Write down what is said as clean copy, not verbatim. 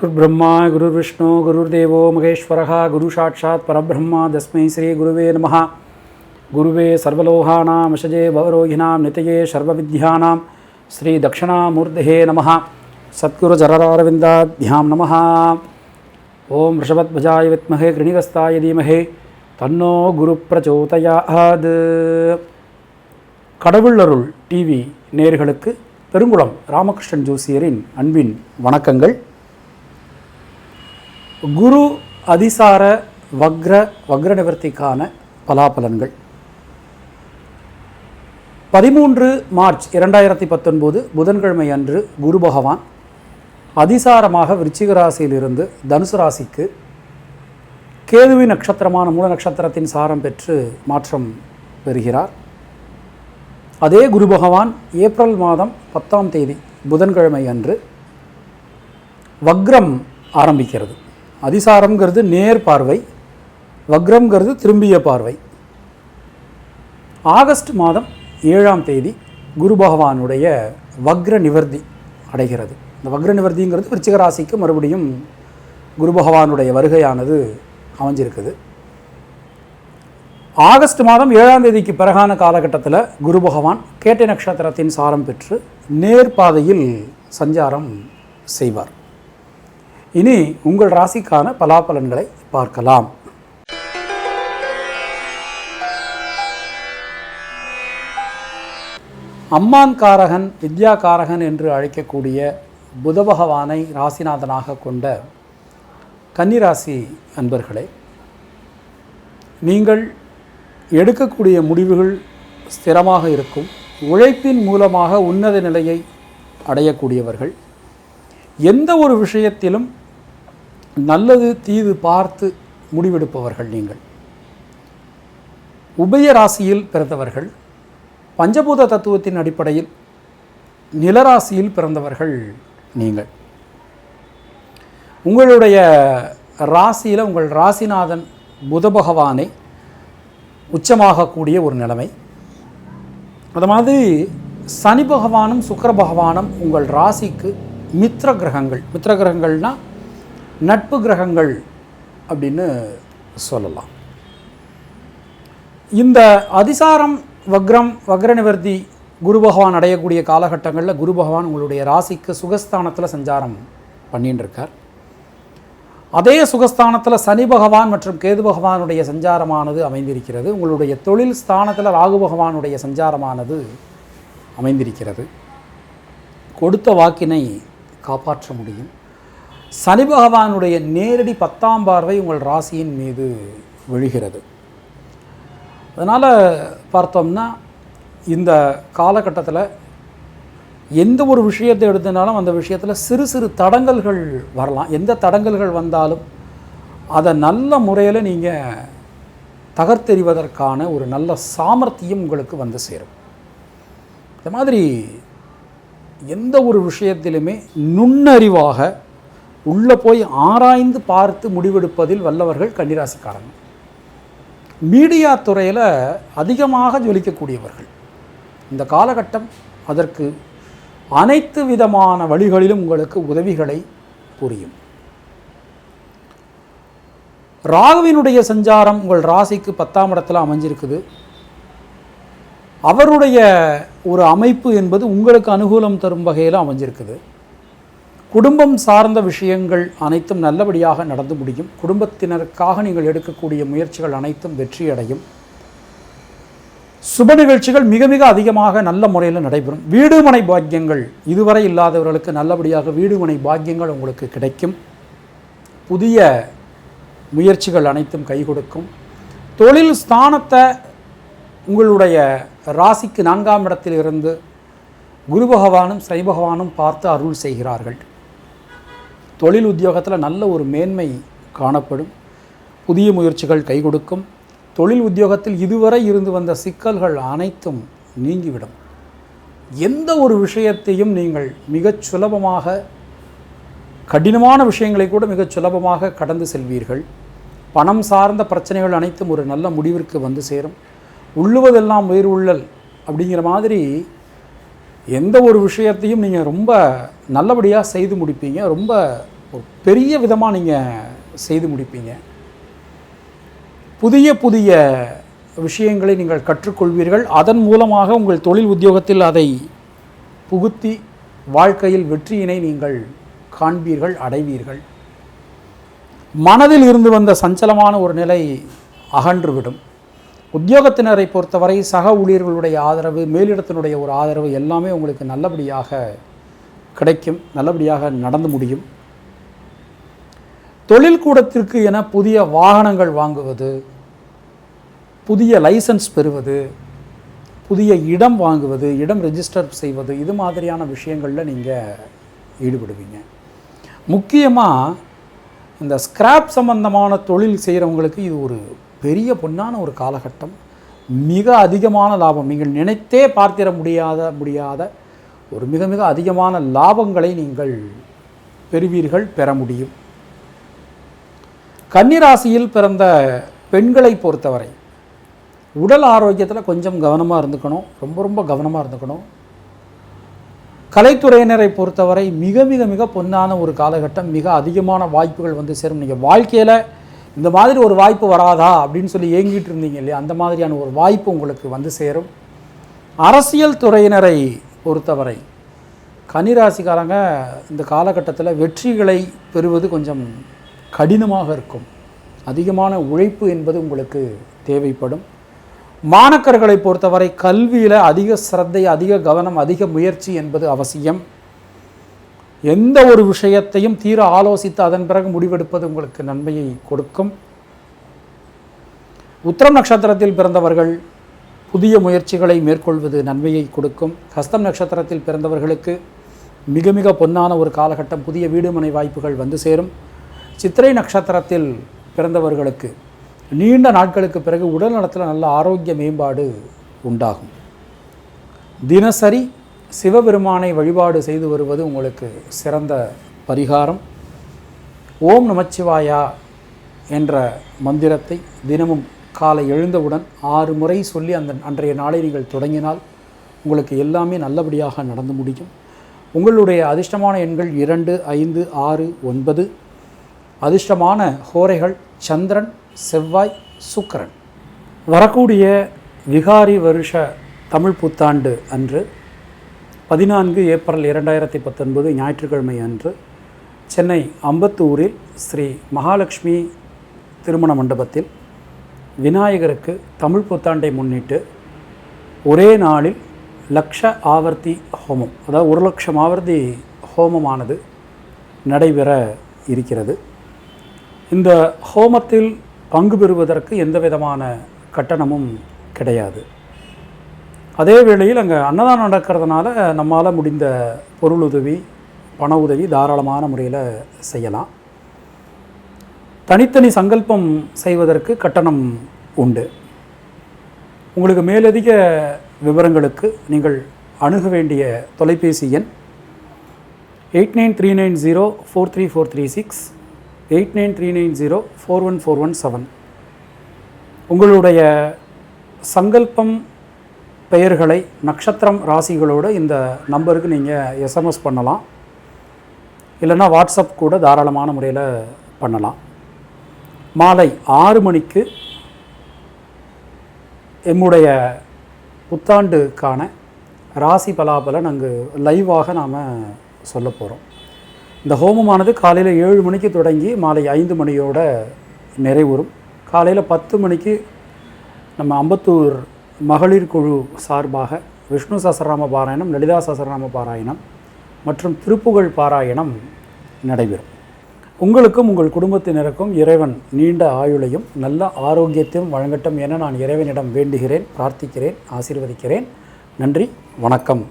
गुरुर्ब्रह्मा गुरुर्विष्णु गुरुर्देवो महेश्वरः गुरु साक्षात् परब्रह्म तस्मै श्री गुरुवे नमः। गुरुवे सर्वलोहानां वशजे भवरोगिणां नितये सर्वविद्यानां श्री दक्षिणामूर्तये नमः। सद्गुरु चरणारविन्दाभ्यां नमः। ओं वृषभध्वजाय विद्महे कृणिकस्ताय धीमहि तन्नो गुरु प्रचोदयात्। கடவுள் அருள் டிவி நேயர்களுக்கு பெருங்குளம் ராமகிருஷ்ணன் ஜோசியரின் அன்பின் வணக்கங்கள். குரு அதிசார வக்ர நிவர்த்திக்கான பலாபலன்கள் 13 மார்ச் 2019 புதன்கிழமை அன்று குரு பகவான் அதிசாரமாக விருச்சிக ராசியிலிருந்து தனுசு ராசிக்கு கேதுவின் நட்சத்திரமான மூல நட்சத்திரத்தின் சாரம் பெற்று மாற்றம் பெறுகிறார். அதே குரு பகவான் ஏப்ரல் மாதம் 10ஆம் தேதி புதன்கிழமை அன்று வக்ரம் ஆரம்பிக்கிறது. அதிசாரம்ங்கிறது நேர் பார்வை, வக்ரம்ங்கிறது திரும்பிய பார்வை. ஆகஸ்ட் மாதம் 7ஆம் தேதி குரு பகவானுடைய வக்ர நிவர்த்தி அடைகிறது. இந்த வக்ர நிவர்த்திங்கிறது விருச்சிக ராசிக்கு மறுபடியும் குரு பகவானுடைய வருகையானது அமைஞ்சிருக்குது. ஆகஸ்ட் மாதம் 7ஆம் தேதிக்கு பிறகான காலகட்டத்தில் குரு பகவான் கேட்டை நட்சத்திரத்தின் சாரம் பெற்று நேர்பாதையில் சஞ்சாரம் செய்வார். இனி உங்கள் ராசிக்கான பலாபலன்களை பார்க்கலாம். அம்மான் காரகன் வித்யா காரகன் என்று அழைக்கக்கூடிய புத பகவானை ராசிநாதனாக கொண்ட கன்னிராசி அன்பர்களே, நீங்கள் எடுக்கக்கூடிய முடிவுகள் ஸ்திரமாக இருக்கும். உழைப்பின் மூலமாக உன்னத நிலையை அடையக்கூடியவர்கள். எந்த ஒரு விஷயத்திலும் நல்லது தீது பார்த்து முடிவெடுப்பவர்கள் நீங்கள். உபய ராசியில் பிறந்தவர்கள். பஞ்சபூத தத்துவத்தின் அடிப்படையில் நிலராசியில் பிறந்தவர்கள் நீங்கள். உங்களுடைய ராசியில் உங்கள் ராசிநாதன் புத பகவானை உச்சமாகக்கூடிய ஒரு நிலைமை. அது மாதிரி சனி பகவானும் சுக்கிர பகவானும் உங்கள் ராசிக்கு மித்ர கிரகங்கள். மித்ர கிரகங்கள்னால் நட்பு கிரகங்கள் அப்படின்னு சொல்லலாம். இந்த அதிசாரம் வக்ர நிவர்த்தி குரு பகவான் அடையக்கூடிய காலகட்டங்களில் குரு பகவான் உங்களுடைய ராசிக்கு சுகஸ்தானத்தில் சஞ்சாரம் பண்ணின்னு இருக்கார். அதே சுகஸ்தானத்தில் சனி பகவான் மற்றும் கேது பகவானுடைய சஞ்சாரமானது அமைந்திருக்கிறது. உங்களுடைய தொழில் ஸ்தானத்தில் ராகு பகவானுடைய சஞ்சாரமானது அமைந்திருக்கிறது. கொடுத்த வாக்கினை காப்பாற்ற முடியும். சனி பகவானுடைய நேரடி 10ஆம் பார்வை உங்கள் ராசியின் மீது விழுகிறது. அதனால் பார்த்தோம்னா இந்த காலகட்டத்தில் எந்த ஒரு விஷயத்தை எடுத்தனாலும் அந்த விஷயத்தில் சிறு சிறு தடங்கல்கள் வரலாம். எந்த தடங்கல்கள் வந்தாலும் அதை நல்ல முறையில் நீங்கள் தகர்த்தெறிவதற்கான ஒரு நல்ல சாமர்த்தியம் உங்களுக்கு வந்து சேரும். இந்த மாதிரி எந்த ஒரு விஷயத்திலுமே நுண்ணறிவாக உள்ளே போய் ஆராய்ந்து பார்த்து முடிவெடுப்பதில் வல்லவர்கள் கன்னிராசிக்காரங்க. மீடியா துறையில் அதிகமாக ஜொலிக்கக்கூடியவர்கள். இந்த காலகட்டம் அதற்கு அனைத்து விதமான வழிகளிலும் உங்களுக்கு உதவிகளை புரியும். ராகுவினுடைய சஞ்சாரம் உங்கள் ராசிக்கு 10ஆம் இடத்துல அமைஞ்சிருக்குது. அவருடைய ஒரு அமைப்பு என்பது உங்களுக்கு அனுகூலம் தரும் வகையில் அமைஞ்சிருக்குது. குடும்பம் சார்ந்த விஷயங்கள் அனைத்தும் நல்லபடியாக நடந்து முடியும். குடும்பத்தினருக்காக நீங்கள் எடுக்கக்கூடிய முயற்சிகள் அனைத்தும் வெற்றியடையும். சுப நிகழ்ச்சிகள் மிக மிக அதிகமாக நல்ல முறையில் நடைபெறும். வீடுமனை பாக்கியங்கள் இதுவரை இல்லாதவர்களுக்கு நல்லபடியாக வீடுமனை பாக்கியங்கள் உங்களுக்கு கிடைக்கும். புதிய முயற்சிகள் அனைத்தும் கை கொடுக்கும். தொழில் ஸ்தானத்தை உங்களுடைய ராசிக்கு 4ஆம் இடத்தில் இருந்து குரு பகவானும் சனி பகவானும் பார்த்து அருள் செய்கிறார்கள். தொழில் உத்தியோகத்தில் நல்ல ஒரு மேன்மை காணப்படும். புதிய முயற்சிகள் கை கொடுக்கும். தொழில் உத்தியோகத்தில் இதுவரை இருந்து வந்த சிக்கல்கள் அனைத்தும் நீங்கிவிடும். எந்த ஒரு விஷயத்தையும் நீங்கள் மிகச் சுலபமாக, கடினமான விஷயங்களை கூட மிகச் சுலபமாக கடந்து செல்வீர்கள். பணம் சார்ந்த பிரச்சனைகள் அனைத்தும் ஒரு நல்ல முடிவிற்கு வந்து சேரும். உள்ளுவதெல்லாம் உயிர் உள்ளல் அப்படிங்கிற மாதிரி எந்த ஒரு விஷயத்தையும் நீங்கள் ரொம்ப நல்லபடியாக செய்து முடிப்பீங்க. ரொம்ப ஒரு பெரிய விதமாக நீங்கள் செய்து முடிப்பீங்க. புதிய புதிய விஷயங்களை நீங்கள் கற்றுக்கொள்வீர்கள். அதன் மூலமாக உங்கள் தொழில் உத்தியோகத்தில் அதை புகுத்தி வாழ்க்கையில் வெற்றியினை நீங்கள் காண்பீர்கள், அடைவீர்கள். மனதில் இருந்து வந்த சஞ்சலமான ஒரு நிலை அகன்றுவிடும். உத்தியோகத்தினரை பொறுத்தவரை சக ஊழியர்களுடைய ஆதரவு, மேலிடத்தினுடைய ஒரு ஆதரவு எல்லாமே உங்களுக்கு நல்லபடியாக கிடைக்கும், நல்லபடியாக நடந்து முடியும். தொழில் கூடத்திற்கு என புதிய வாகனங்கள் வாங்குவது, புதிய லைசன்ஸ் பெறுவது, புதிய இடம் வாங்குவது, இடம் ரெஜிஸ்டர் செய்வது, இது மாதிரியான விஷயங்களில் நீங்கள் ஈடுபடுவீங்க. முக்கியமாக இந்த ஸ்கிராப் சம்பந்தமான தொழில் செய்கிறவங்களுக்கு இது ஒரு பெரிய பொன்னான ஒரு காலகட்டம். மிக அதிகமான லாபம், நீங்கள் நினைத்தே பார்த்திட முடியாத ஒரு மிக மிக அதிகமான லாபங்களை நீங்கள் பெறுவீர்கள், பெற முடியும். கன்னிராசியில் பிறந்த பெண்களை பொறுத்தவரை உடல் ஆரோக்கியத்தில் கொஞ்சம் கவனமாக இருந்துக்கணும், ரொம்ப ரொம்ப கவனமாக இருந்துக்கணும். கலைத்துறையினரை பொறுத்தவரை மிக மிக மிக பொன்னான ஒரு காலகட்டம், மிக அதிகமான வாய்ப்புகள் வந்து சேரும். நீங்கள் வாழ்க்கையில் இந்த மாதிரி ஒரு வாய்ப்பு வராதா அப்படின்னு சொல்லி ஏங்கிட்டு இருந்தீங்க இல்லையா, அந்த மாதிரியான ஒரு வாய்ப்பு உங்களுக்கு வந்து சேரும். அரசியல் துறையினரை பொறுத்தவரை கன்னிராசிக்காரங்க இந்த காலகட்டத்தில் வெற்றிகளை பெறுவது கொஞ்சம் கடினமாக இருக்கும். அதிகமான உழைப்பு என்பது உங்களுக்கு தேவைப்படும். மாணக்கர்களை பொறுத்தவரை கல்வியில் அதிக சிரத்தை, அதிக கவனம், அதிக முயற்சி என்பது அவசியம். எந்த ஒரு விஷயத்தையும் தீர ஆலோசித்து அதன் பிறகு முடிவெடுப்பது உங்களுக்கு நன்மையை கொடுக்கும். உத்திரம் நட்சத்திரத்தில் பிறந்தவர்கள் புதிய முயற்சிகளை மேற்கொள்வது நன்மையை கொடுக்கும். ஹஸ்தம் நட்சத்திரத்தில் பிறந்தவர்களுக்கு மிக மிக பொன்னான ஒரு காலகட்டம், புதிய வீடு மனை வாய்ப்புகள் வந்து சேரும். சித்திரை நட்சத்திரத்தில் பிறந்தவர்களுக்கு நீண்ட நாட்களுக்கு பிறகு உடல் நலத்தில் நல்ல ஆரோக்கிய மேம்பாடு உண்டாகும். தினசரி சிவபெருமானை வழிபாடு செய்து வருவது உங்களுக்கு சிறந்த பரிகாரம். ஓம் நமச்சிவாயா என்ற மந்திரத்தை தினமும் காலை எழுந்தவுடன் 6 முறை சொல்லி அன்றைய நாளை நீங்கள் தொடங்கினால் உங்களுக்கு எல்லாமே நல்லபடியாக நடந்து முடியும். உங்களுடைய அதிர்ஷ்டமான எண்கள் 2, 5, 6, 9. அதிர்ஷ்டமான ஹோரைகள் சந்திரன், செவ்வாய், சுக்கிரன். வரக்கூடிய விகாரி வருஷ தமிழ் புத்தாண்டு அன்று 14 ஏப்ரல் 2019 ஞாயிற்றுக்கிழமை அன்று சென்னை அம்பத்தூரில் ஸ்ரீ மகாலட்சுமி திருமண மண்டபத்தில் விநாயகருக்கு தமிழ் புத்தாண்டை முன்னிட்டு ஒரே நாளில் லக்ஷ ஆவர்த்தி ஹோமம், அதாவது 1 லட்சம் ஆவர்த்தி ஹோமமானது நடைபெற இருக்கிறது. இந்த ஹோமத்தில் பங்கு பெறுவதற்கு எந்த விதமான கட்டணமும் கிடையாது. அதே வேளையில் அங்கே அன்னதானம் நடக்கிறதுனால நம்மால் முடிந்த பொருள் உதவி, பண உதவி தாராளமான முறையில் செய்யலாம். தனித்தனி சங்கல்பம் செய்வதற்கு கட்டணம் உண்டு. உங்களுக்கு மேலதிக விவரங்களுக்கு நீங்கள் அணுக வேண்டிய தொலைபேசி எண் 8939043436, 8939041417. உங்களுடைய சங்கல்பம் பெயர்களை நட்சத்திரம் ராசிகளோடு இந்த நம்பருக்கு நீங்கள் எஸ்எம்எஸ் பண்ணலாம், இல்லைன்னா வாட்ஸ்அப் கூட தாராளமான முறையில் பண்ணலாம். மாலை 6 மணிக்கு எம்முடைய புத்தாண்டுக்கான ராசி பலாபலன் அங்கு லைவாக நாம் சொல்ல போகிறோம். இந்த ஹோமமானது காலையில் 7 மணிக்கு தொடங்கி மாலை 5 மணியோட நிறைவுறும். காலையில் 10 மணிக்கு நம்ம அம்பத்தூர் மகளிர் குழு சார்பாக விஷ்ணு சஹஸ்ரநாம பாராயணம், லலிதா சஹஸ்ரநாம பாராயணம் மற்றும் திருப்புகழ் பாராயணம் நடைபெறும். உங்களுக்கும் உங்கள் குடும்பத்தினருக்கும் இறைவன் நீண்ட ஆயுளையும் நல்ல ஆரோக்கியத்தையும் வழங்கட்டும் என நான் இறைவனிடம் வேண்டுகிறேன், பிரார்த்திக்கிறேன், ஆசீர்வதிக்கிறேன். நன்றி, வணக்கம்.